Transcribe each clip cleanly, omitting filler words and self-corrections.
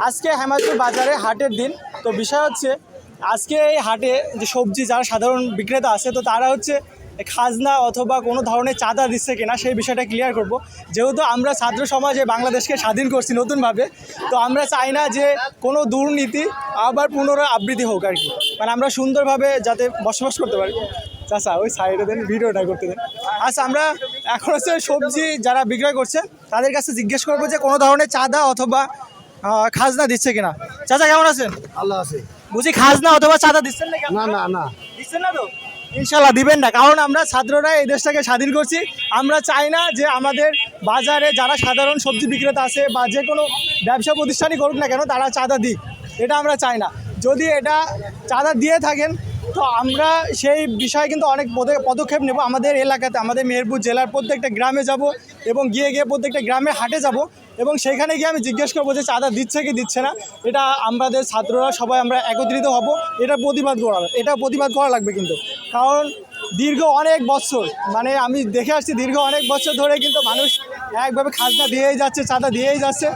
আজকে হেমায়তপুর বাজারে হাটের দিন। তো বিষয় হচ্ছে আজকে এই হাটে যে সবজি যারা সাধারণ বিক্রেতা আছে তো তারা হচ্ছে খাজনা অথবা কোনো ধরনের চাঁদা দিচ্ছে কিনা সেই বিষয়টা ক্লিয়ার করব। যেহেতু আমরা ছাত্র সমাজে বাংলাদেশকে স্বাধীন করছি নতুনভাবে, তো আমরা চাই না যে কোনো দুর্নীতি আবার পুনরায় আবৃত্তি হোক আর কি। মানে আমরা সুন্দরভাবে যাতে বসবাস করতে পারি। চাচা ওই সাইডে দেন, ভিডিওটা করতে দেন। আচ্ছা, আমরা এখন হচ্ছে সবজি যারা বিক্রয় করছে তাদের কাছে জিজ্ঞেস করবো যে কোনো ধরনের চাঁদা অথবা খাজনা দিচ্ছে কিনা। চাচা কেমন আছেন? আল্লাহ আছে। বুঝি খাজনা অথবা চাঁদা দিচ্ছেন না? না না না, দিচ্ছেন না তো? ইনশাল্লাহ দিবেন না, কারণ আমরা ছাত্ররা এই দেশটাকে স্বাধীন করছি। আমরা চাই না যে আমাদের বাজারে যারা সাধারণ সবজি বিক্রেতা আছে বা যে কোনো ব্যবসা প্রতিষ্ঠানই করুক না কেন তারা চাঁদা দিক, এটা আমরা চাই না। যদি এটা চাঁদা দিয়ে থাকেন তো আমরা সেই বিষয়ে কিন্তু অনেক পদক্ষেপ নেব। আমাদের এলাকাতে, আমাদের মেহেরপুর জেলার প্রত্যেকটা গ্রামে যাব এবং গিয়ে প্রত্যেকটা গ্রামে হাটে যাব এবং সেখানে গিয়ে আমি জিজ্ঞেস করবো যে চাঁদা দিচ্ছে কি দিচ্ছে না। এটা আমাদের ছাত্ররা সবাই আমরা একত্রিত হব, এটা প্রতিবাদ করা লাগবে কিন্তু। কারণ দীর্ঘ অনেক বছর, মানে আমি দেখে আসছি দীর্ঘ অনেক বছর ধরে কিন্তু মানুষ একভাবে খাজনা দিয়েই যাচ্ছে, চাঁদা দিয়েই যাচ্ছে,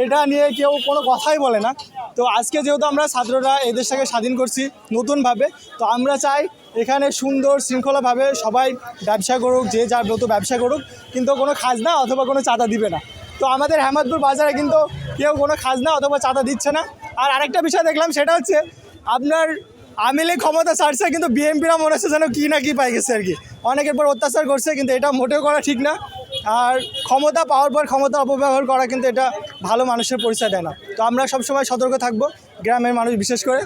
এটা নিয়ে কেউ কোনো কথাই বলে না। তো আজকে যেহেতু আমরা ছাত্ররা এই দেশটাকে স্বাধীন করছি নতুনভাবে, তো আমরা চাই এখানে সুন্দর শৃঙ্খলাভাবে সবাই ব্যবসা করুক, যে যার মতো ব্যবসা করুক, কিন্তু কোনো খাজনা অথবা কোনো চাঁদা দিবে না। তো আমাদের হেমায়তপুর বাজারে কিন্তু কেউ কোনো খাজনা অথবা চাঁদা দিচ্ছে না। আর আরেকটা বিষয় দেখলাম, সেটা হচ্ছে আপনার আমিলে ক্ষমতা ছাড়ছে কিন্তু বিএনপিরা মনে হচ্ছে যেন কী না কী পাই গেছে আর কি। অনেকের পর অত্যাচার করছে, কিন্তু এটা মোটেও করা ঠিক না। আর ক্ষমতা পাওয়ার পর ক্ষমতা অপব্যবহার করা কিন্তু এটা ভালো মানুষের পরিচয় দেয় না। তো আমরা সবসময় সতর্ক থাকবো, গ্রামের মানুষ বিশেষ করে।